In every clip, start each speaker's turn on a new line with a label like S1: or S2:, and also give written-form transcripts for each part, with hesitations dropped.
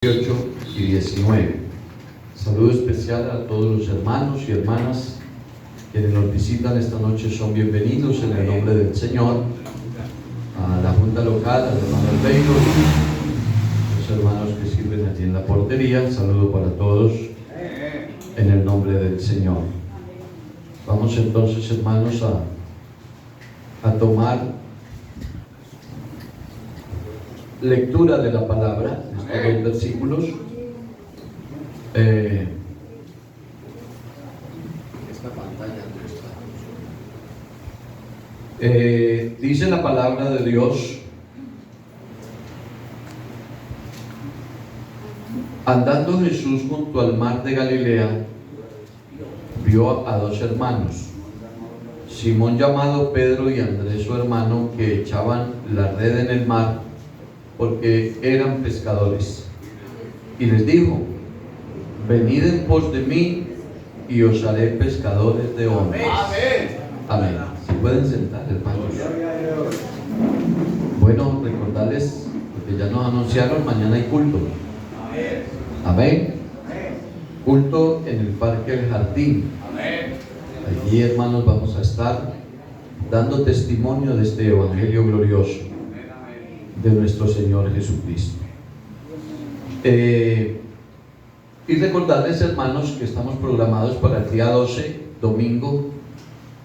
S1: 18 y 19. Saludo especial a todos los hermanos y hermanas quienes nos visitan esta noche. Son bienvenidos en el nombre del Señor a la Junta Local, al hermano Albeiro, los hermanos que sirven aquí en la portería. Saludo para todos en el nombre del Señor. Vamos entonces, hermanos, a tomar lectura de la palabra, estos dos versículos. Dice la palabra de Dios: andando Jesús junto al mar de Galilea, vio a dos hermanos, Simón llamado Pedro y Andrés su hermano, que echaban la red en el mar porque eran pescadores. Y les dijo: venid en pos de mí y os haré pescadores de hombres. Amén. ¿Se pueden sentar, hermanos? Bueno, recordarles, porque ya nos anunciaron, mañana hay culto. Amén. Culto en el Parque El Jardín. Allí, hermanos, vamos a estar dando testimonio de este evangelio glorioso de nuestro Señor Jesucristo. Y recordarles, hermanos, que estamos programados para el día 12, domingo,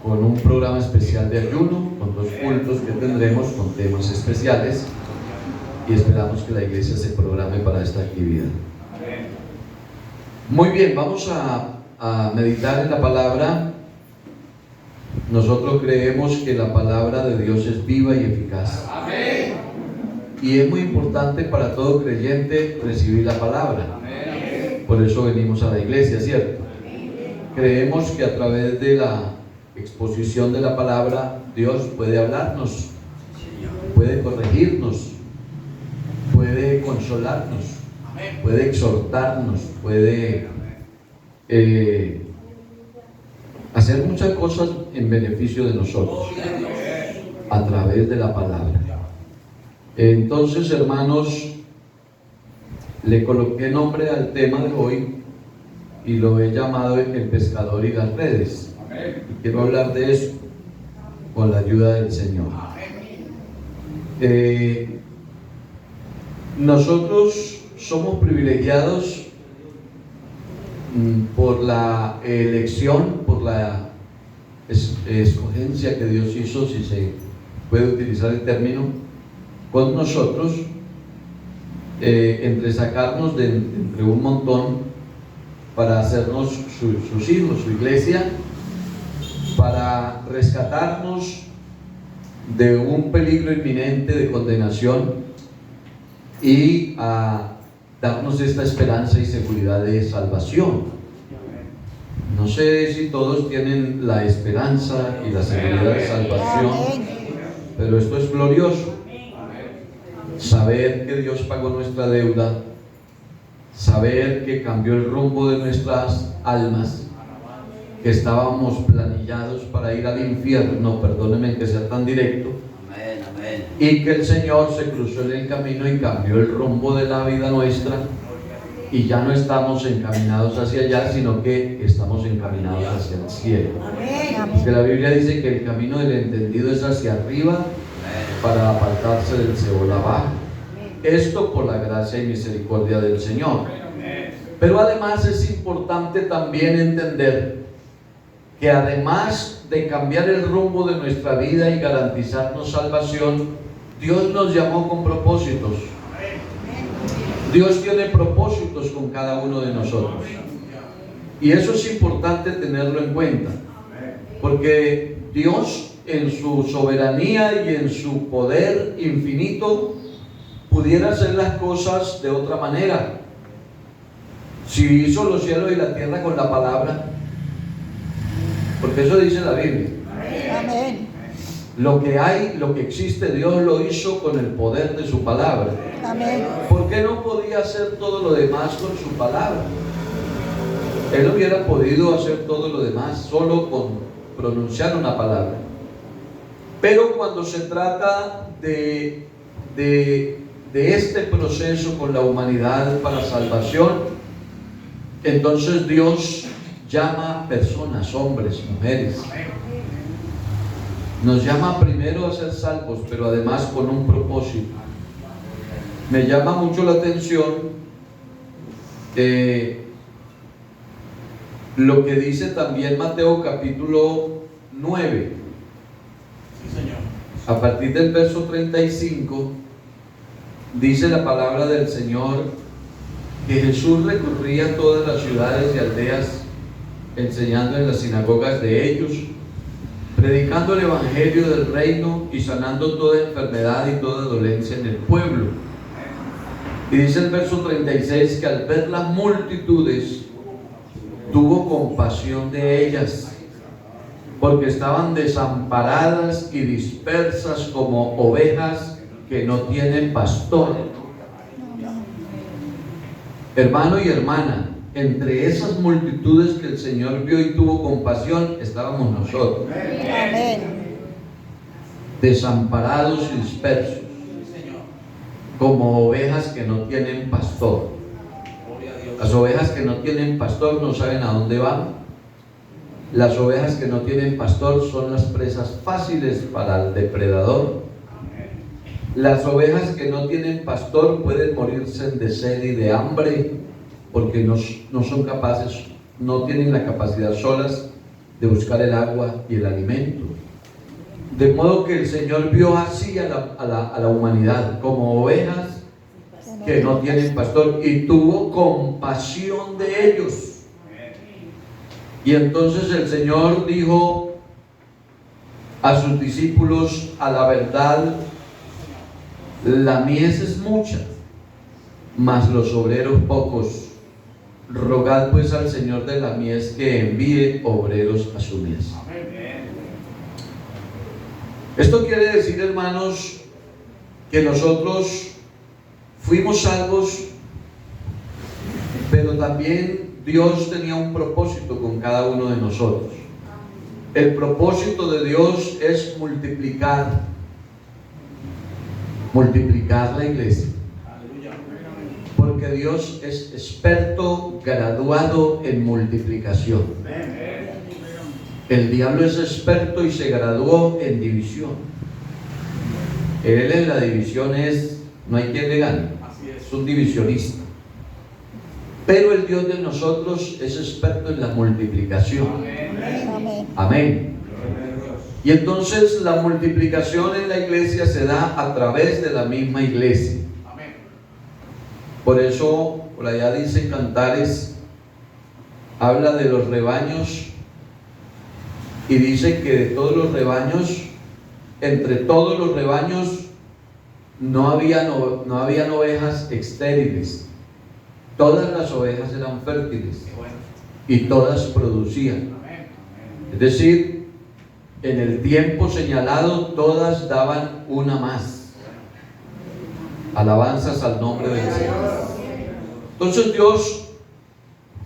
S1: con un programa especial de ayuno, con dos cultos que tendremos con temas especiales, y esperamos que la iglesia se programe para esta actividad. Muy bien, vamos a meditar en la palabra. Nosotros creemos que la palabra de Dios es viva y eficaz. Amén. Y es muy importante para todo creyente recibir la palabra. Por eso venimos a la iglesia, ¿cierto? Creemos que a través de la exposición de la palabra, Dios puede hablarnos, puede corregirnos, puede consolarnos, puede exhortarnos, puede hacer muchas cosas en beneficio de nosotros a través de la palabra. Entonces, hermanos, le coloqué nombre al tema de hoy y lo he llamado el pescador y las redes. Y quiero hablar de eso con la ayuda del Señor. Nosotros somos privilegiados por la elección, por la escogencia que Dios hizo, si se puede utilizar el término, con nosotros, entre sacarnos de entre un montón para hacernos sus hijos, su iglesia, para rescatarnos de un peligro inminente de condenación y a darnos esta esperanza y seguridad de salvación. No sé si todos tienen la esperanza y la seguridad de salvación, pero esto es glorioso. Saber que Dios pagó nuestra deuda, saber que cambió el rumbo de nuestras almas, que estábamos planillados para ir al infierno, perdónenme que sea tan directo, y que el Señor se cruzó en el camino y cambió el rumbo de la vida nuestra, y ya no estamos encaminados hacia allá, sino que estamos encaminados hacia el cielo. Porque la Biblia dice que el camino del entendido es hacia arriba, para apartarse del Seol abajo. Esto por la gracia y misericordia del Señor. Pero además es importante también entender que además de cambiar el rumbo de nuestra vida y garantizarnos salvación, Dios nos llamó con propósitos. Dios tiene propósitos con cada uno de nosotros. Y eso es importante tenerlo en cuenta, porque Dios, en su soberanía y en su poder infinito, pudiera hacer las cosas de otra manera. Si hizo los cielos y la tierra con la palabra, porque eso dice la Biblia. Amén. Lo que hay, lo que existe, Dios lo hizo con el poder de su palabra. Amén. ¿Por qué no podía hacer todo lo demás con su palabra? Él hubiera podido hacer todo lo demás solo con pronunciar una palabra. Pero cuando se trata de de este proceso con la humanidad para salvación, entonces Dios llama a personas, hombres, mujeres. Nos llama primero a ser salvos, pero además con un propósito. Me llama mucho la atención lo que dice también Mateo capítulo 9.
S2: Sí, Señor.
S1: A partir del verso 35 dice la palabra del Señor que Jesús recorría todas las ciudades y aldeas enseñando en las sinagogas de ellos, predicando el evangelio del reino y sanando toda enfermedad y toda dolencia en el pueblo. Y dice el verso 36 que al ver las multitudes tuvo compasión de ellas, porque estaban desamparadas y dispersas como ovejas que no tienen pastor. Hermano y hermana, entre esas multitudes que el Señor vio y tuvo compasión, estábamos nosotros.
S3: Amén.
S1: Desamparados y dispersos, como ovejas que no tienen pastor. Las ovejas que no tienen pastor no saben a dónde van. Las ovejas que no tienen pastor son las presas fáciles para el depredador. Las ovejas que no tienen pastor pueden morirse de sed y de hambre porque no son capaces, no tienen la capacidad solas de buscar el agua y el alimento. De modo que el Señor vio así a la humanidad como ovejas que no tienen pastor y tuvo compasión de ellos. Y entonces el Señor dijo a sus discípulos: a la verdad, la mies es mucha, mas los obreros pocos. Rogad pues al Señor de la mies que envíe obreros a su mies. Esto quiere decir, hermanos, que nosotros fuimos salvos, pero también Dios tenía un propósito con cada uno de nosotros. El propósito de Dios es multiplicar la iglesia. Porque Dios es experto, graduado en multiplicación. El diablo es experto y se graduó en división. Él en la división no hay quien le gane. Es un divisionista. Pero el Dios de nosotros es experto en la multiplicación.
S3: Amén.
S1: Amén. Y entonces la multiplicación en la iglesia se da a través de la misma iglesia. Por eso, por allá dice Cantares, habla de los rebaños y dice que de todos los rebaños, entre todos los rebaños no habían ovejas estériles. Todas las ovejas eran fértiles y todas producían. Es decir, en el tiempo señalado todas daban una más. Alabanzas al nombre del Señor. Entonces Dios,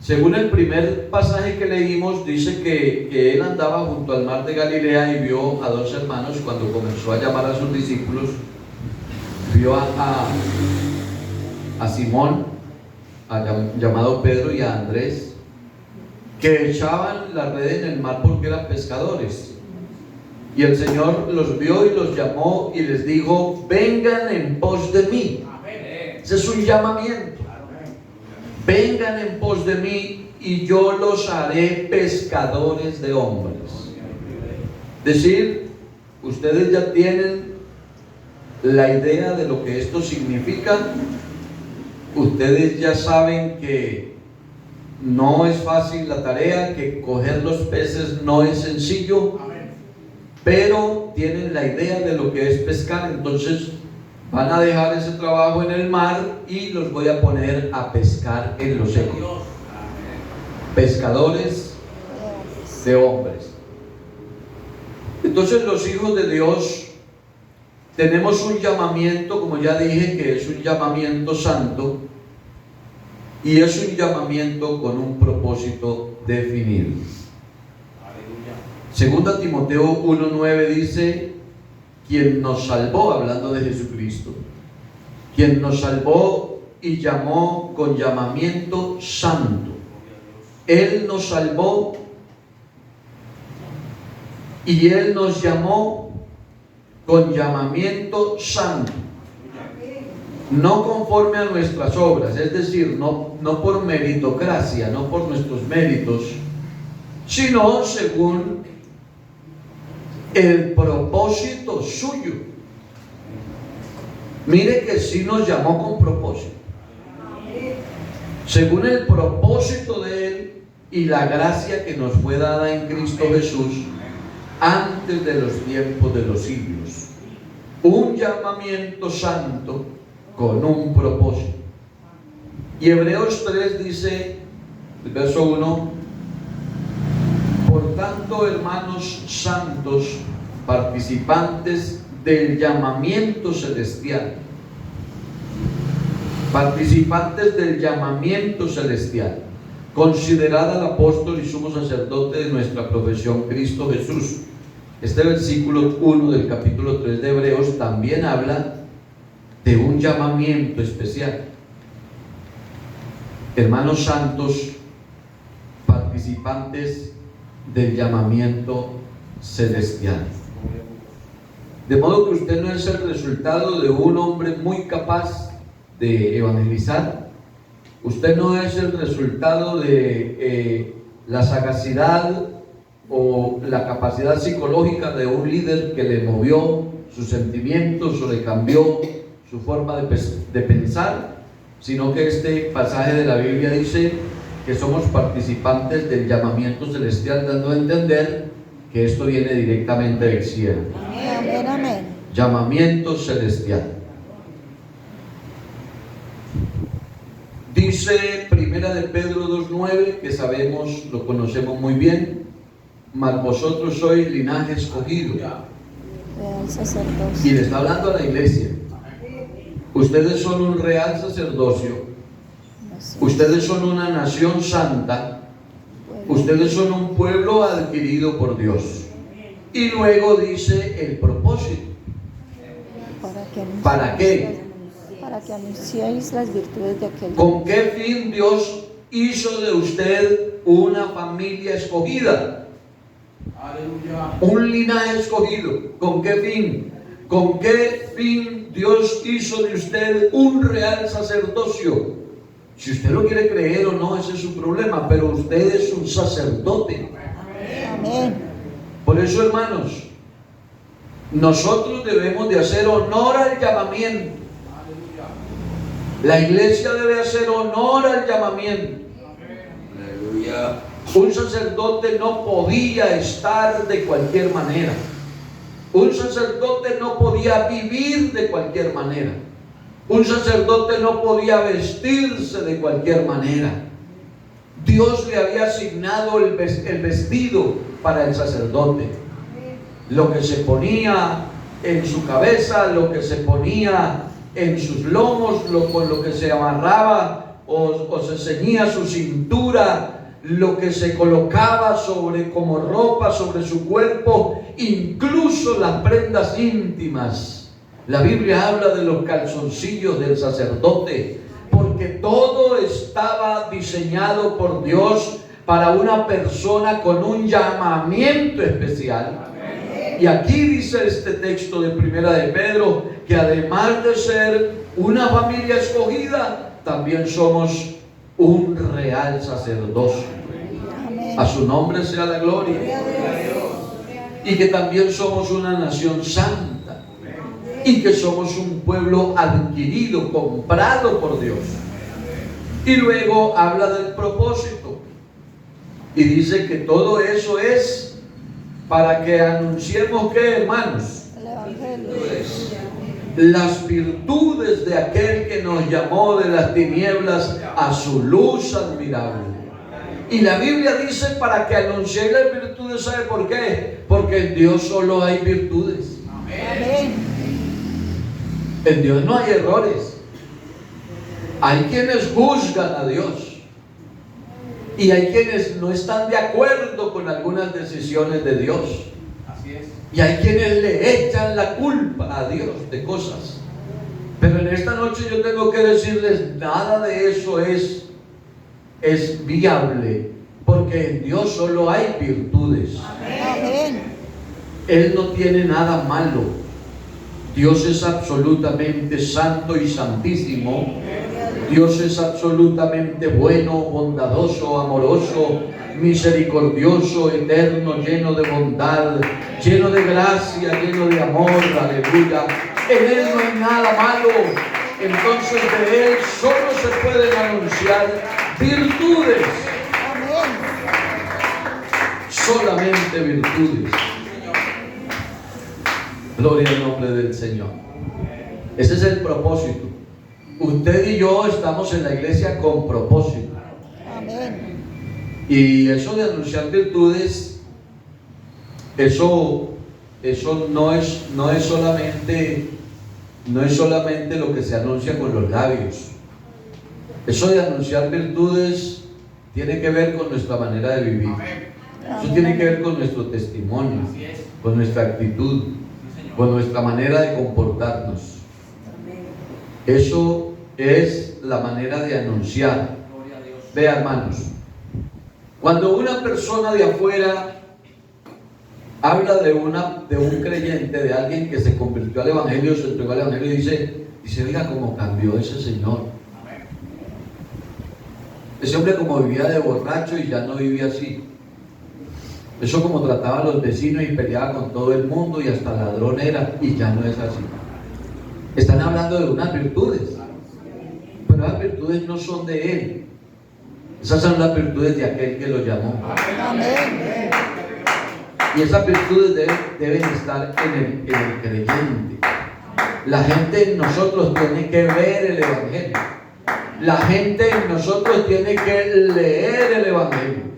S1: según el primer pasaje que leímos, dice que Él andaba junto al mar de Galilea y vio a dos hermanos cuando comenzó a llamar a sus discípulos. Vio a Simón, llamado Pedro, y a Andrés, que echaban la red en el mar porque eran pescadores. Y el Señor los vio y los llamó y les dijo: vengan en pos de mí. Ese es un llamamiento. Vengan en pos de mí y yo los haré pescadores de hombres. Es decir, ustedes ya tienen la idea de lo que esto significa. Ustedes ya saben que no es fácil la tarea, que coger los peces no es sencillo, pero tienen la idea de lo que es pescar. Entonces van a dejar ese trabajo en el mar y los voy a poner a pescar en los seco. Pescadores de hombres. Entonces los hijos de Dios tenemos un llamamiento, como ya dije, que es un llamamiento santo y es un llamamiento con un propósito definido. Segunda Timoteo 1:9 dice: quien nos salvó, hablando de Jesucristo, quien nos salvó y llamó con llamamiento santo. Él nos salvó y Él nos llamó con llamamiento santo, no conforme a nuestras obras, es decir, no por meritocracia, no por nuestros méritos, sino según el propósito suyo. Mire que sí nos llamó con propósito, según el propósito de Él y la gracia que nos fue dada en Cristo Jesús antes de los tiempos de los siglos. Un llamamiento santo con un propósito. Y Hebreos 3 dice, el verso 1: por tanto, hermanos santos, participantes del llamamiento celestial, considerad al apóstol y sumo sacerdote de nuestra profesión, Cristo Jesús. Este versículo 1 del capítulo 3 de Hebreos también habla de un llamamiento especial. Hermanos santos, participantes del llamamiento celestial. De modo que usted no es el resultado de un hombre muy capaz de evangelizar. Usted no es el resultado de la sagacidad o la capacidad psicológica de un líder que le movió sus sentimientos o le cambió su forma de pensar, sino que este pasaje de la Biblia dice que somos participantes del llamamiento celestial, dando a entender que esto viene directamente del cielo.
S3: Amén, amén.
S1: Llamamiento celestial. Dice Primera de Pedro 2:9, que sabemos, lo conocemos muy bien: mas vosotros sois linaje escogido.
S3: Real sacerdocio.
S1: Y le está hablando a la iglesia. Ustedes son un real sacerdocio. Ustedes son una nación santa. Ustedes son un pueblo adquirido por Dios. Y luego dice el propósito. ¿Para qué?
S3: Para que anunciéis las virtudes de aquel.
S1: ¿Con qué fin Dios hizo de usted una familia escogida?
S2: Aleluya.
S1: Un linaje escogido. ¿Con qué fin? ¿Con qué fin Dios hizo de usted un real sacerdocio? Si usted lo quiere creer o no, ese es su problema, pero usted es un sacerdote.
S3: Amén.
S1: Por eso, hermanos, nosotros debemos de hacer honor al llamamiento. La iglesia debe hacer honor al llamamiento. Aleluya. Un sacerdote no podía estar de cualquier manera. Un sacerdote no podía vivir de cualquier manera. Un sacerdote no podía vestirse de cualquier manera. Dios le había asignado el vestido para el sacerdote. Lo que se ponía en su cabeza, lo que se ponía en sus lomos, con lo que se amarraba o se ceñía su cintura, lo que se colocaba como ropa sobre su cuerpo, incluso las prendas íntimas. La Biblia habla de los calzoncillos del sacerdote, porque todo estaba diseñado por Dios para una persona con un llamamiento especial. Y aquí dice este texto de Primera de Pedro que además de ser una familia escogida, también somos un real sacerdocio. A su nombre sea la gloria. Y que también somos una nación santa. Y que somos un pueblo adquirido, comprado por Dios. Y luego habla del propósito. Y dice que todo eso es para que anunciemos, ¿qué, hermanos?
S3: El Evangelio.
S1: Las virtudes de aquel que nos llamó de las tinieblas a su luz admirable. Y la Biblia dice para que anunciéis las virtudes. ¿Sabe por qué? Porque en Dios solo hay virtudes.
S3: Amén.
S1: En Dios no hay errores. Hay quienes juzgan a Dios y hay quienes no están de acuerdo con algunas decisiones de Dios.
S2: Así es.
S1: Y hay quienes le echan la culpa a Dios de cosas. Pero en esta noche yo tengo que decirles, nada de eso es viable, porque en Dios solo hay virtudes.
S3: Amén.
S1: Él no tiene nada malo. Dios es absolutamente santo y santísimo. Dios es absolutamente bueno, bondadoso, amoroso, misericordioso, eterno, lleno de bondad, lleno de gracia, lleno de amor. Aleluya. En Él no hay nada malo. Entonces de Él solo se pueden anunciar virtudes.
S3: Amén.
S1: Solamente virtudes. Gloria al nombre del Señor. Ese es el propósito. Usted y yo estamos en la iglesia con propósito.
S3: Amén.
S1: Y eso de anunciar virtudes, eso no es solamente lo que se anuncia con los labios. Eso de anunciar virtudes tiene que ver con nuestra manera de vivir. Eso tiene que ver con nuestro testimonio, con nuestra actitud, con nuestra manera de comportarnos. Eso es la manera de anunciar. Vea, hermanos, cuando una persona de afuera habla de un creyente, de alguien que se convirtió al Evangelio, se entregó al Evangelio, y dice, oiga, cómo cambió ese señor. Ese hombre como vivía de borracho y ya no vivía así. Eso como trataba a los vecinos y peleaba con todo el mundo y hasta ladrón era, y ya no es así. Están hablando de unas virtudes, pero las virtudes no son de él. Esas son las virtudes de aquel que lo llamó.
S3: Amén.
S1: Y esas virtudes deben estar en el creyente. La gente en nosotros tiene que ver el Evangelio. La gente en nosotros tiene que leer el Evangelio.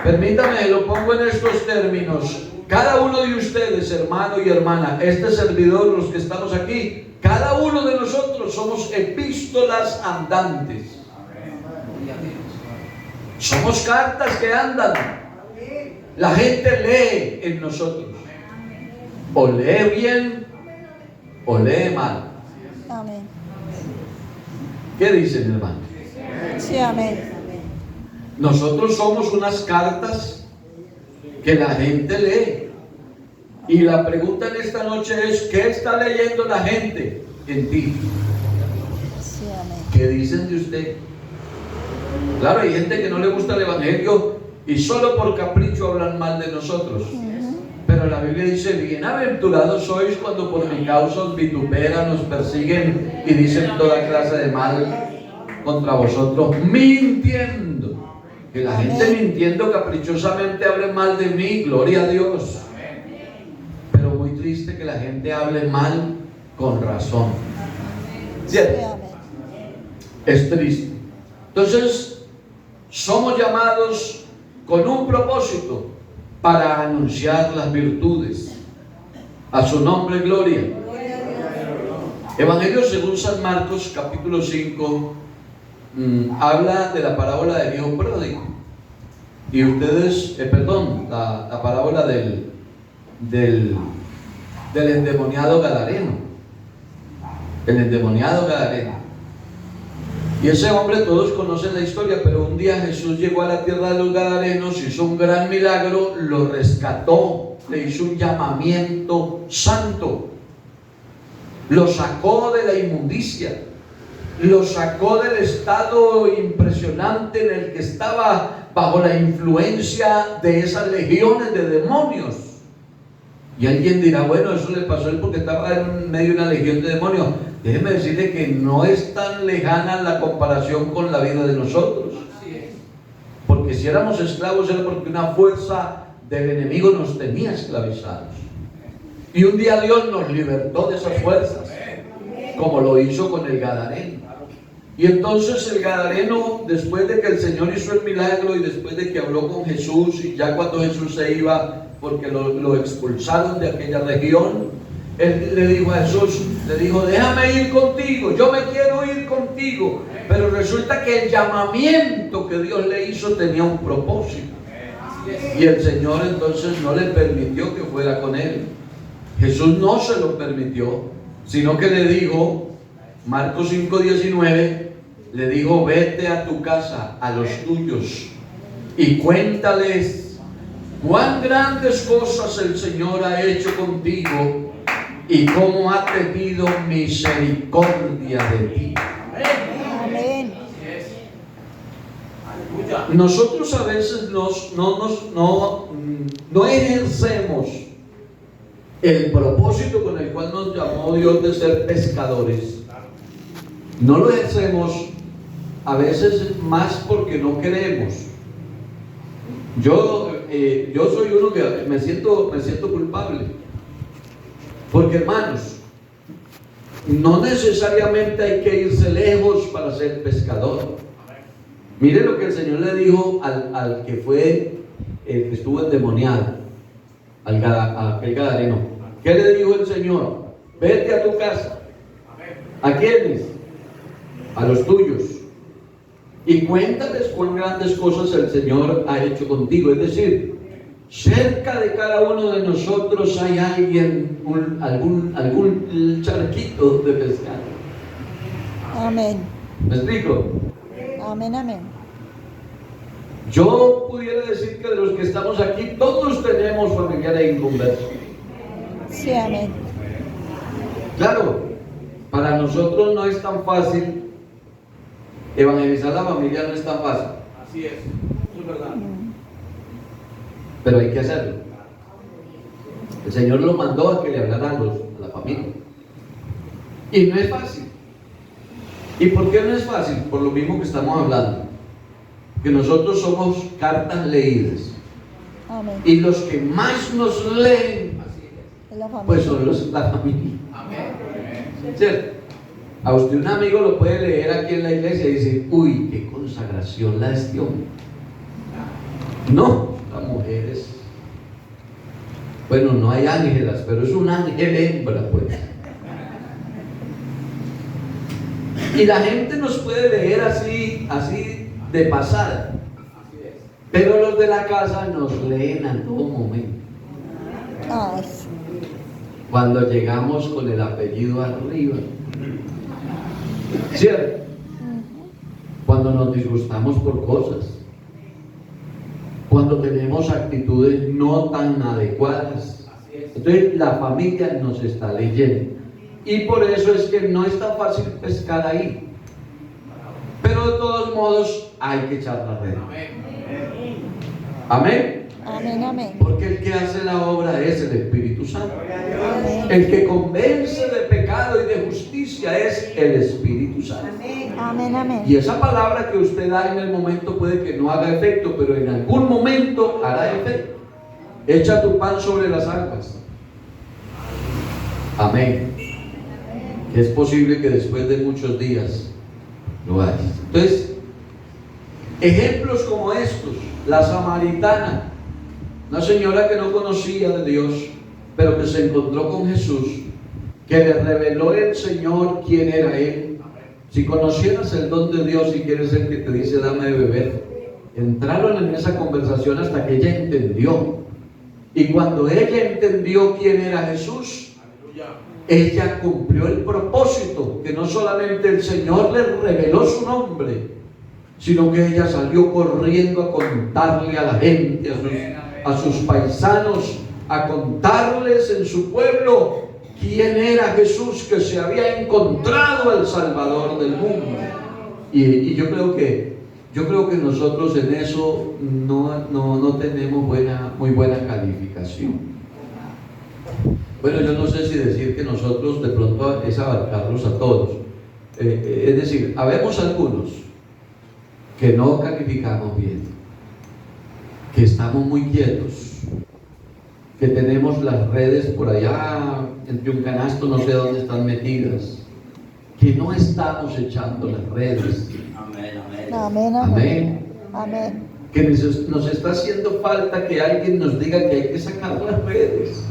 S1: Permítame, lo pongo en estos términos. Cada uno de ustedes, hermano y hermana, este servidor, los que estamos aquí, cada uno de nosotros somos epístolas andantes. Somos cartas que andan. La gente lee en nosotros. O lee bien o lee mal.
S3: Amén.
S1: ¿Qué dicen, hermano?
S3: Sí, amén.
S1: Nosotros somos unas cartas que la gente lee. Y la pregunta en esta noche es, ¿qué está leyendo la gente en ti?
S3: Sí, amén.
S1: ¿Qué dicen de usted? Claro, hay gente que no le gusta el Evangelio y solo por capricho hablan mal de nosotros. Pero la Biblia dice, bienaventurados sois cuando por mi causa os vituperan, os persiguen y dicen toda clase de mal contra vosotros, mintiendo. Que la gente mintiendo caprichosamente hable mal de mí, gloria a Dios. Pero muy triste que la gente hable mal con razón. ¿Cierto?
S3: Sí, amén.
S1: Es triste. Entonces, somos llamados con un propósito para anunciar las virtudes. A su nombre, gloria. Evangelio según San Marcos, capítulo 5, habla de la parábola del hijo pródigo. Y ustedes, la parábola del endemoniado gadareno. El endemoniado gadareno. Y ese hombre, todos conocen la historia, pero un día Jesús llegó a la tierra de los gadarenos, hizo un gran milagro, lo rescató, le hizo un llamamiento santo, lo sacó de la inmundicia, lo sacó del estado impresionante en el que estaba bajo la influencia de esas legiones de demonios. Y alguien dirá, bueno, eso le pasó a él porque estaba en medio de una legión de demonios. Déjeme decirle que no es tan lejana la comparación con la vida de nosotros. Porque si éramos esclavos era porque una fuerza del enemigo nos tenía esclavizados. Y un día Dios nos libertó de esas fuerzas, como lo hizo con el gadareno. Y entonces el gadareno, después de que el Señor hizo el milagro y después de que habló con Jesús, y ya cuando Jesús se iba, porque lo expulsaron de aquella región, él le dijo a Jesús, le dijo, déjame ir contigo, yo me quiero ir contigo. Pero resulta que el llamamiento que Dios le hizo tenía un propósito. Y el Señor entonces no le permitió que fuera con él. Jesús no se lo permitió, sino que le dijo, Marcos 5:19, le dijo: vete a tu casa, a los tuyos, y cuéntales cuán grandes cosas el Señor ha hecho contigo y cómo ha tenido misericordia de ti.
S3: Amén.
S1: Nosotros a veces no ejercemos el propósito con el cual nos llamó Dios de ser pescadores. No lo ejercemos a veces más porque no queremos. Yo soy uno que me siento culpable, porque hermanos, no necesariamente hay que irse lejos para ser pescador. Mire lo que el Señor le dijo al que fue el que estuvo endemoniado, a aquel gadareno. ¿Qué le dijo el Señor? Vete a tu casa. ¿A quiénes? A los tuyos, y cuéntales cuán grandes cosas el Señor ha hecho contigo. Es decir, cerca de cada uno de nosotros hay alguien, algún charquito de pescar.
S3: Amén.
S1: ¿Me explico?
S3: Amén, amén.
S1: Yo pudiera decir que de los que estamos aquí, todos tenemos familiares inconversos.
S3: Sí, amén.
S1: Claro, para nosotros no es tan fácil. Evangelizar a la familia no es tan fácil.
S2: Así es, eso es verdad.
S1: Pero hay que hacerlo. El Señor lo mandó a que le hablaran a la familia. Y no es fácil. ¿Y por qué no es fácil? Por lo mismo que estamos hablando. Que nosotros somos cartas leídas.
S3: Amén.
S1: Y los que más nos leen,
S3: Es la familia.
S1: pues son la familia.
S2: Amén.
S1: ¿Cierto? A usted un amigo lo puede leer aquí en la iglesia y dice: uy, qué consagración la de este hombre. No, las mujeres. Bueno, no hay ángelas, pero es un ángel hembra, pues. Y la gente nos puede leer así de pasada. Pero los de la casa nos leen a todo momento.
S3: Ah, sí.
S1: Cuando llegamos con el apellido arriba. ¿Cierto? Cuando nos disgustamos por cosas. Cuando tenemos actitudes no tan adecuadas. Entonces la familia nos está leyendo. Y por eso es que no es tan fácil pescar ahí. Pero de todos modos hay que echar la red. Amén.
S3: Amén, amén.
S1: Porque el que hace la obra es el Espíritu Santo.
S3: Amén.
S1: El que convence de pecado y de justicia es el Espíritu Santo.
S3: Amén, amén.
S1: Y esa palabra que usted da en el momento puede que no haga efecto, pero en algún momento hará efecto. Echa tu pan sobre las aguas. Amén. Es posible que después de muchos días lo hagas. Entonces, ejemplos como estos: la samaritana, una señora que no conocía de Dios, pero que se encontró con Jesús, que le reveló el Señor quién era Él. Si conocieras el don de Dios y quieres el que te dice dame de beber, entraron en esa conversación hasta que ella entendió. Y cuando ella entendió quién era Jesús, ella cumplió el propósito, que no solamente el Señor le reveló su nombre, sino que ella salió corriendo a contarle a la gente, a sus paisanos, a contarles en su pueblo quién era Jesús, que se había encontrado el Salvador del mundo. Y yo creo que nosotros en eso no tenemos muy buena calificación. Bueno, yo no sé si decir que nosotros de pronto es abarcarlos a todos. Es decir, habemos algunos que no calificamos bien, que estamos muy quietos, que tenemos las redes por allá entre un canasto, no sé dónde están metidas, que no estamos echando las redes.
S2: Amén, amén.
S3: Amén, amén. Amén.
S1: Que nos está haciendo falta que alguien nos diga que hay que sacar las redes,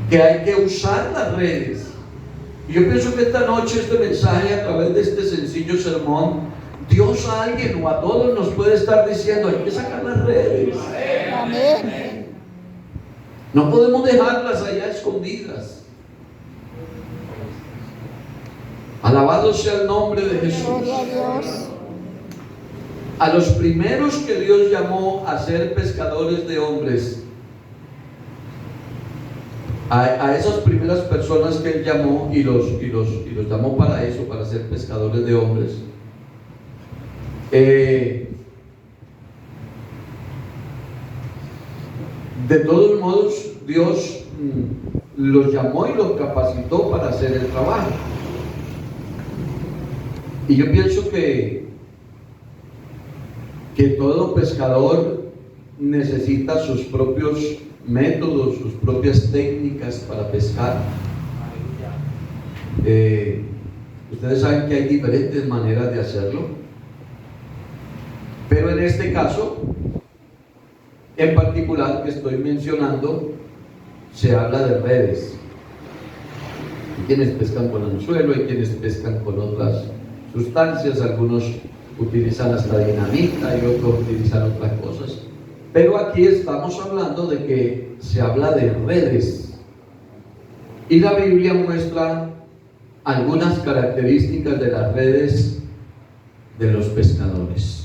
S1: que hay que usar las redes. Y yo pienso que esta noche este mensaje, a través de este sencillo sermón, Dios a alguien o a todos nos puede estar diciendo: hay que sacar las redes.
S3: Amén.
S1: No podemos dejarlas allá escondidas. Alabado sea el nombre de Jesús.
S3: Gloria a Dios.
S1: A los primeros que Dios llamó a ser pescadores de hombres, a esas primeras personas que Él llamó y los llamó para eso, para ser pescadores de hombres, de todos modos Dios los llamó y los capacitó para hacer el trabajo. Y yo pienso que todo pescador necesita sus propios métodos, sus propias técnicas para pescar. Ustedes saben que hay diferentes maneras de hacerlo, pero en este caso en particular que estoy mencionando, se habla de redes. Hay quienes pescan con anzuelo, hay quienes pescan con otras sustancias, algunos utilizan hasta dinamita y otros utilizan otras cosas. Pero aquí estamos hablando de que se habla de redes. Y la Biblia muestra algunas características de las redes de los pescadores.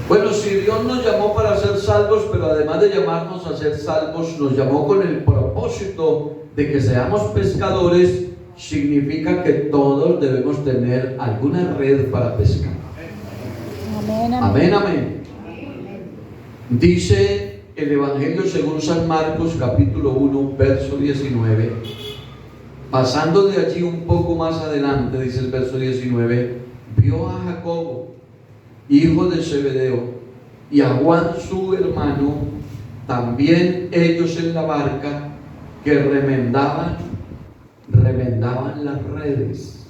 S1: Bueno, si Dios nos llamó para ser salvos, pero además de llamarnos a ser salvos, nos llamó con el propósito de que seamos pescadores, significa que todos debemos tener alguna red para pescar.
S3: Amén,
S1: Amén, amén. Dice el Evangelio según San Marcos, capítulo 1, verso 19. Pasando de allí un poco más adelante, dice el verso 19, vio a Jacobo, hijo de Zebedeo, y a Juan su hermano, también ellos en la barca, que remendaban las redes.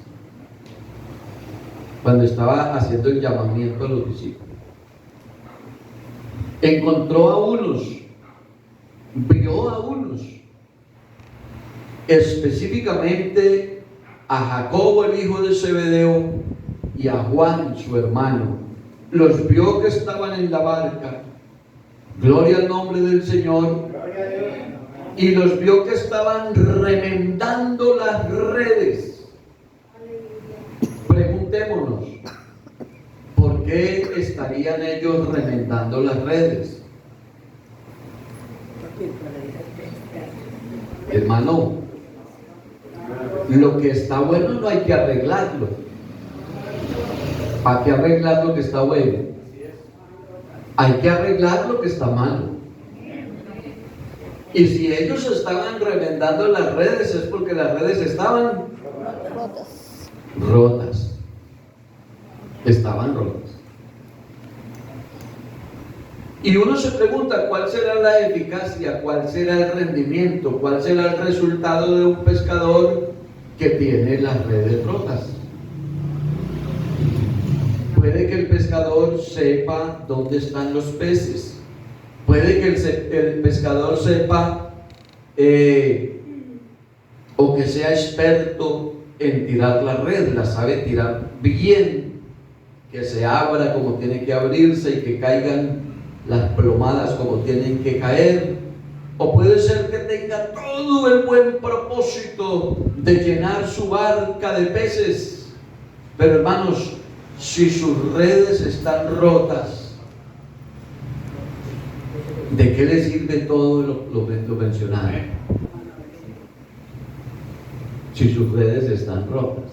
S1: Cuando estaba haciendo el llamamiento a los discípulos, encontró a unos, vio a unos, específicamente a Jacobo el hijo de Zebedeo y a Juan su hermano. Los vio que estaban en la barca, gloria al nombre del Señor, y los vio que estaban remendando las redes. Preguntémonos, ¿por qué estarían ellos remendando las redes? Hermano, lo que está bueno no hay que arreglarlo. ¿Para qué arreglar lo que está bueno? Hay que arreglar lo que está malo. Y si ellos estaban remendando las redes, es porque las redes estaban rotas. Estaban rotas. Y uno se pregunta, ¿cuál será la eficacia? ¿Cuál será el rendimiento? ¿Cuál será el resultado de un pescador que tiene las redes rotas? Puede que el pescador sepa dónde están los peces. Puede que el pescador sepa o que sea experto en tirar la red, la sabe tirar bien, que se abra como tiene que abrirse y que caigan las plomadas como tienen que caer. O puede ser que tenga todo el buen propósito de llenar su barca de peces, pero hermanos, si sus redes están rotas, ¿de qué le sirve todo lo mencionado? Si sus redes están rotas.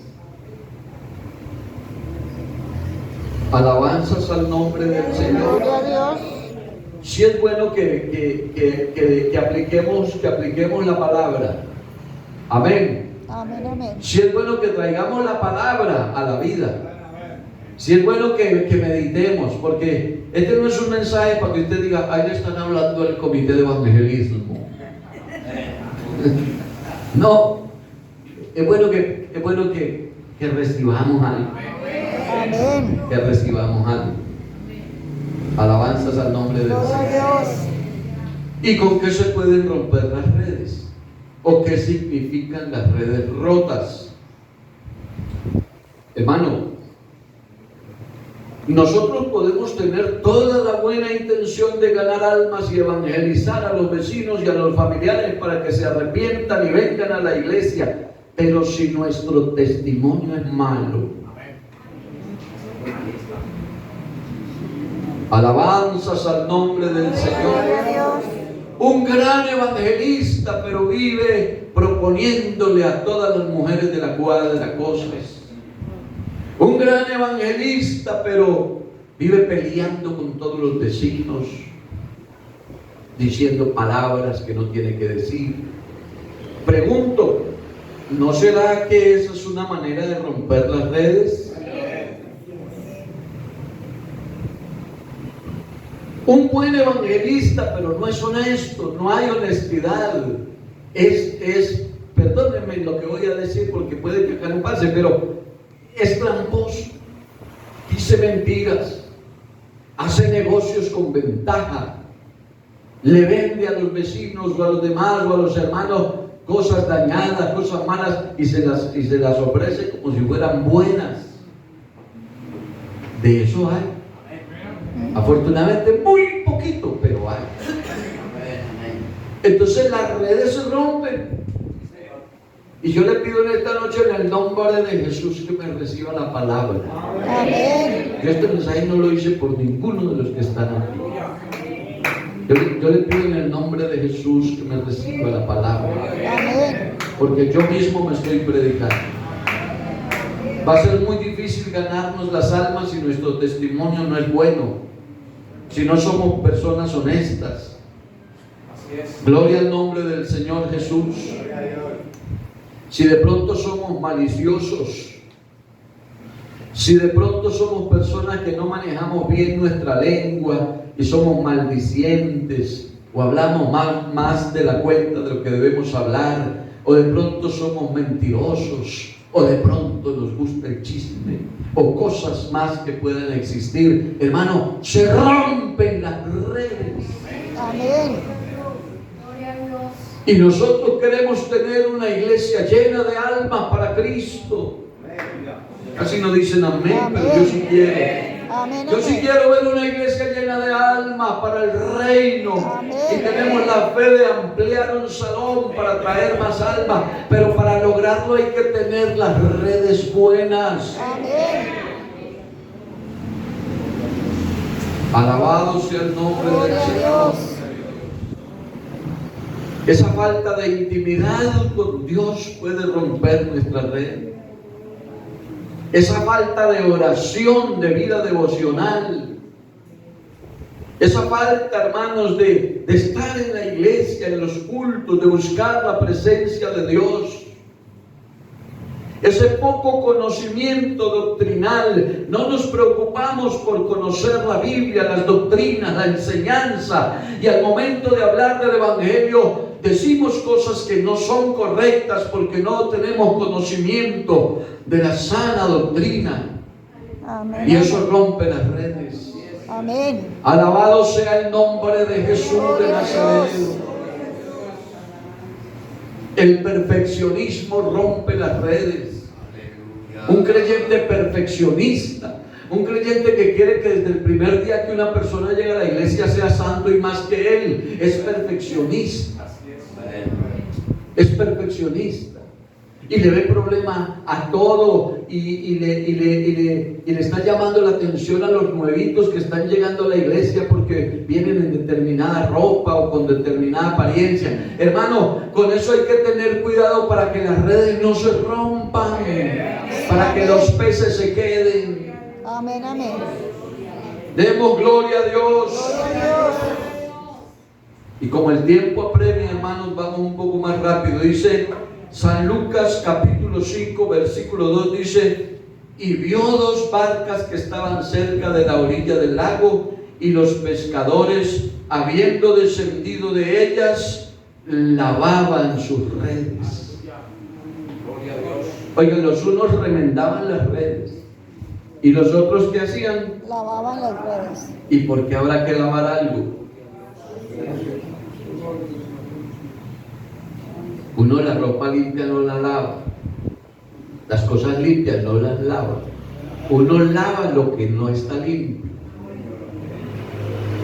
S1: Alabanzas al nombre del Señor.
S3: Gloria a Dios.
S1: Si es bueno que apliquemos la palabra. Amén.
S3: Amén, amén.
S1: Si es bueno que traigamos la palabra a la vida. Si es bueno que meditemos, porque este no es un mensaje para que usted diga, ahí le están hablando al comité de evangelismo. No, es bueno que recibamos algo.
S3: Amén.
S1: Que recibamos algo. Alabanzas al nombre del
S3: Gloria
S1: Señor.
S3: a Dios.
S1: ¿Y con qué se pueden romper las redes? ¿O qué significan las redes rotas? Hermano, nosotros podemos tener toda la buena intención de ganar almas y evangelizar a los vecinos y a los familiares para que se arrepientan y vengan a la iglesia. Pero si nuestro testimonio es malo, alabanzas al nombre del Señor.
S3: Gloria a Dios.
S1: Un gran evangelista, pero vive proponiéndole a todas las mujeres de la cuadra cosas. Un gran evangelista, pero vive peleando con todos los vecinos, diciendo palabras que no tiene que decir. Pregunto, ¿no será que esa es una manera de romper las redes? Un buen evangelista, pero no es honesto, no hay honestidad. Perdónenme lo que voy a decir porque puede que acá no pase, pero es tramposo, dice mentiras, hace negocios con ventaja, le vende a los vecinos o a los demás o a los hermanos cosas dañadas, cosas malas y se las ofrece como si fueran buenas. De eso hay. Afortunadamente muy poquito, pero hay. Entonces las redes se rompen. Y yo le pido en esta noche en el nombre de Jesús que me reciba la palabra.
S3: Amén.
S1: Yo este mensaje no lo hice por ninguno de los que están aquí. Yo le pido en el nombre de Jesús que me reciba la palabra.
S3: Amén.
S1: Porque yo mismo me estoy predicando. Va a ser muy difícil ganarnos las almas si nuestro testimonio no es bueno, si no somos personas honestas. Gloria al nombre del Señor Jesús. Si de pronto somos maliciosos, si de pronto somos personas que no manejamos bien nuestra lengua y somos maldicientes o hablamos más de la cuenta de lo que debemos hablar, o de pronto somos mentirosos, o de pronto nos gusta el chisme, o cosas más que pueden existir, hermano, se rompen las redes.
S3: Amén.
S1: Y nosotros queremos tener una iglesia llena de almas para Cristo. Casi no dicen amén,
S3: Amén.
S1: pero yo sí quiero.
S3: Amén.
S1: Yo sí quiero ver una iglesia llena de almas para el reino.
S3: Amén.
S1: Y tenemos la fe de ampliar un salón para traer más almas. Pero para lograrlo hay que tener las redes buenas.
S3: Amén.
S1: Alabado sea el nombre del
S3: Gloria a
S1: Señor.
S3: Dios.
S1: Esa falta de intimidad con Dios puede romper nuestra red. Esa falta de oración, de vida devocional. Esa falta, hermanos, de estar en la iglesia, en los cultos, de buscar la presencia de Dios. Ese poco conocimiento doctrinal. No nos preocupamos por conocer la Biblia, las doctrinas, la enseñanza. Y al momento de hablar del Evangelio, decimos cosas que no son correctas porque no tenemos conocimiento de la sana doctrina.
S3: Amén.
S1: Y eso rompe las redes.
S3: Amén.
S1: Alabado sea el nombre de Jesús de Nazaret. El perfeccionismo rompe las redes. Un creyente perfeccionista, un creyente que quiere que desde el primer día que una persona llega a la iglesia sea santo y más que él, es perfeccionista. Es perfeccionista y le ve problema a todo y le está llamando la atención a los nuevitos que están llegando a la iglesia porque vienen en determinada ropa o con determinada apariencia. Hermano, con eso hay que tener cuidado para que las redes no se rompan, para que los peces se queden.
S3: Amén. Amén.
S1: Demos gloria a Dios.
S3: Gloria a Dios.
S1: Y como el tiempo apremia, hermanos, vamos un poco más rápido. Dice San Lucas capítulo 5 versículo 2, dice: y vio dos barcas que estaban cerca de la orilla del lago, y los pescadores, habiendo descendido de ellas, lavaban sus redes. Oigan, los unos remendaban las redes, y los otros, ¿qué hacían?
S3: Lavaban las redes.
S1: ¿Y por qué habrá que lavar algo? Uno la ropa limpia no la lava, las cosas limpias no las lava. Uno lava lo que no está limpio.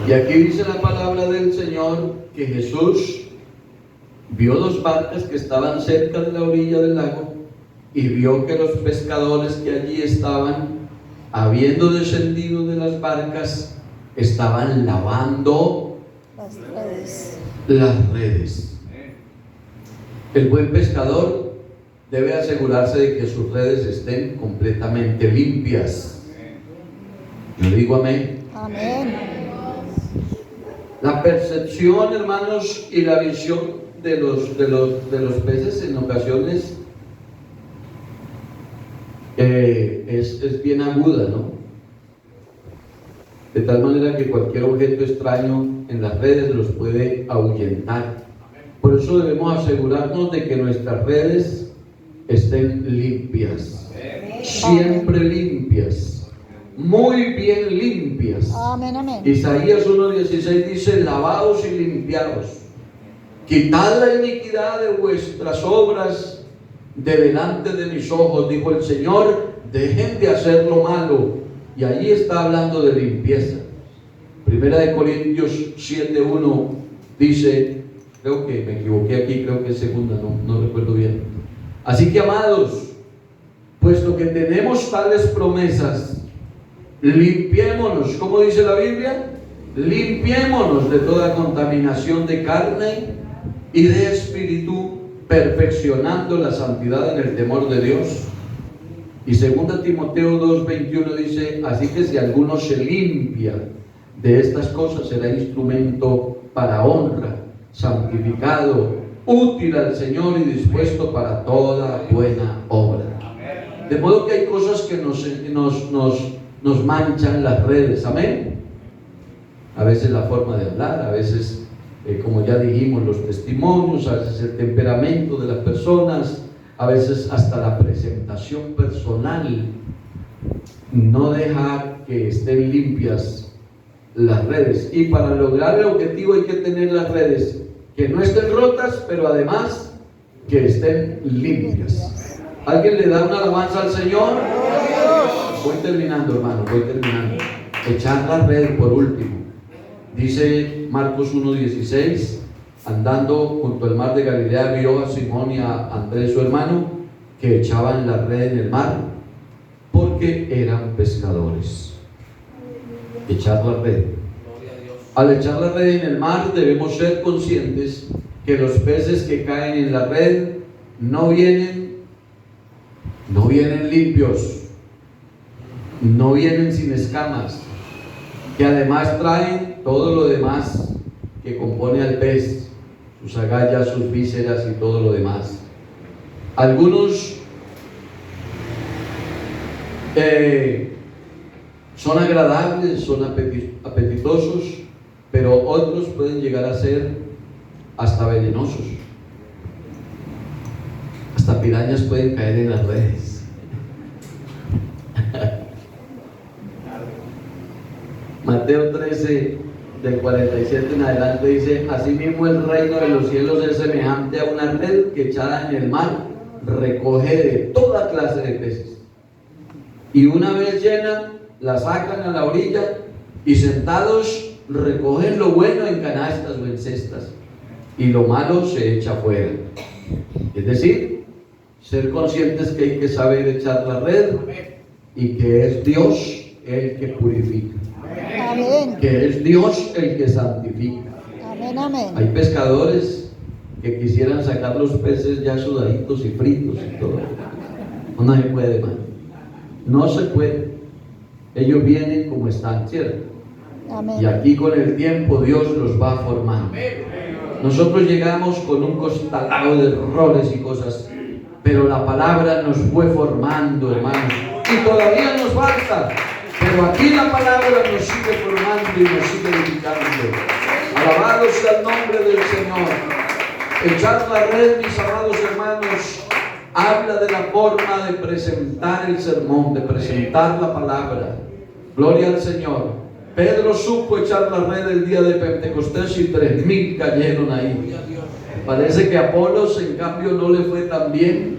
S1: Y aquí dice la palabra del Señor que Jesús vio dos barcas que estaban cerca de la orilla del lago, y vio que los pescadores que allí estaban, habiendo descendido de las barcas, estaban lavando
S3: Las redes.
S1: las redes. El buen pescador debe asegurarse de que sus redes estén completamente limpias. Yo digo amén.
S3: Amén.
S1: La percepción, hermanos, y la visión de los peces en ocasiones es bien aguda, ¿no? De tal manera que cualquier objeto extraño en las redes los puede ahuyentar. Por eso debemos asegurarnos de que nuestras redes estén limpias, siempre limpias, muy bien limpias.
S3: Amén, amén.
S1: Isaías 1:16 dice: lavaos y limpiaos, quitad la iniquidad de vuestras obras de delante de mis ojos, dijo el Señor, dejen de hacer lo malo. Y allí está hablando de limpieza. Primera de Corintios 7:1 dice, creo que me equivoqué aquí, creo que es segunda, no recuerdo bien. Así que, amados, puesto que tenemos tales promesas, limpiémonos, ¿cómo dice la Biblia? Limpiémonos de toda contaminación de carne y de espíritu, perfeccionando la santidad en el temor de Dios. Y 2 Timoteo 2:21 dice: así que si alguno se limpia de estas cosas, será instrumento para honra, santificado, útil al Señor y dispuesto para toda buena obra. De modo que hay cosas que nos manchan las redes, amén. A veces la forma de hablar, a veces, como ya dijimos, los testimonios, a veces el temperamento de las personas, a veces hasta la presentación personal no deja que estén limpias las redes. Y para lograr el objetivo hay que tener las redes que no estén rotas, pero además que estén limpias. ¿Alguien le da una alabanza al Señor? Voy terminando, hermano, voy terminando. Echar la red por último. Dice Marcos 1:16: andando junto al mar de Galilea, vio a Simón y a Andrés su hermano, que echaban la red en el mar, porque eran pescadores. Echar la red. Al echar la red en el mar, debemos ser conscientes que los peces que caen en la red no vienen limpios, no vienen sin escamas, que además traen todo lo demás que compone al pez, sus agallas, sus vísceras y todo lo demás. Algunos son agradables, son apetitosos, pero otros pueden llegar a ser hasta venenosos. Hasta pirañas pueden caer en las redes. Mateo 13, del 47 en adelante dice: asimismo el reino de los cielos es semejante a una red que echada en el mar recoge de toda clase de peces, y una vez llena la sacan a la orilla, y sentados recogen lo bueno en canastas o en cestas, y lo malo se echa fuera. Es decir, ser conscientes que hay que saber echar la red, y que es Dios el que purifica.
S3: Amén.
S1: Que es Dios el que santifica.
S3: Amén, amén.
S1: Hay pescadores que quisieran sacar los peces ya sudaditos y fritos y todo. No se puede, hermano. No se puede. Ellos vienen como están, ¿cierto?
S3: Amén.
S1: Y aquí con el tiempo Dios los va formando. Nosotros llegamos con un costalado de errores y cosas, pero la palabra nos fue formando, hermanos. Y todavía nos falta. Pero aquí la palabra nos sigue formando y nos sigue edificando. Alabado sea el nombre del Señor. Echar la red, mis amados hermanos, habla de la forma de presentar el sermón, de presentar la palabra. Gloria al Señor. Pedro supo echar la red el día de Pentecostés y 3,000 cayeron ahí. Parece que a Apolos, en cambio, no le fue tan bien,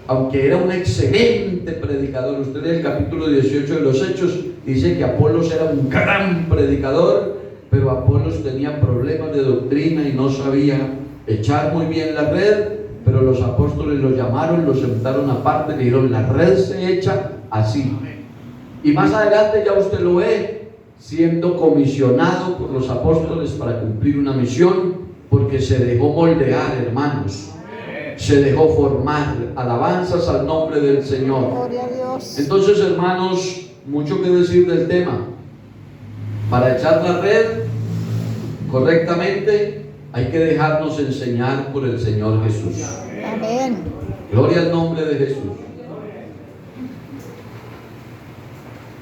S1: aunque era un excelente predicador. Usted lee el capítulo 18 de los Hechos, dice que Apolos era un gran predicador, pero Apolos tenía problemas de doctrina y no sabía echar muy bien la red, pero los apóstoles los llamaron, los sentaron aparte, le dijeron, la red se echa así. Y más adelante ya usted lo ve, siendo comisionado por los apóstoles para cumplir una misión, porque se dejó moldear, hermanos. Se dejó formar. Alabanzas al nombre del Señor.
S3: Gloria a Dios.
S1: Entonces, hermanos, mucho que decir del tema. Para echar la red correctamente, hay que dejarnos enseñar por el Señor Jesús.
S3: Amén.
S1: Gloria al nombre de Jesús.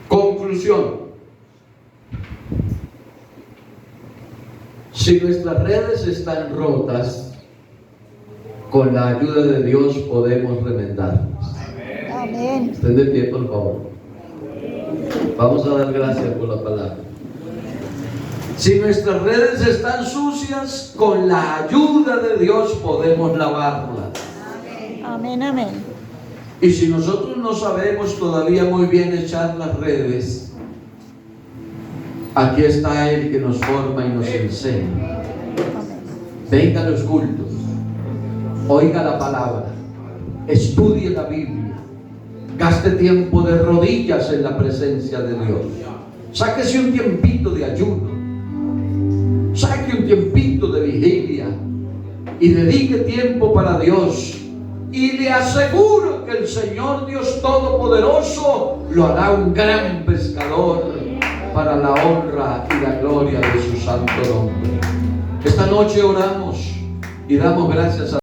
S1: Conclusión. Si nuestras redes están rotas, con la ayuda de Dios podemos remendarlas.
S3: Amén.
S1: Estén de pie, por favor. Vamos a dar gracias por la palabra. Si nuestras redes están sucias, con la ayuda de Dios podemos lavarlas.
S3: Amén, amén.
S1: Y si nosotros no sabemos todavía muy bien echar las redes, aquí está Él que nos forma y nos enseña. Venga a los cultos, oiga la palabra, estudie la Biblia, gaste tiempo de rodillas en la presencia de Dios. Sáquese un tiempito de ayuno, saque un tiempito de vigilia y dedique tiempo para Dios. Y le aseguro que el Señor Dios Todopoderoso lo hará un gran pescador para la honra y la gloria de su santo nombre. Esta noche oramos y damos gracias a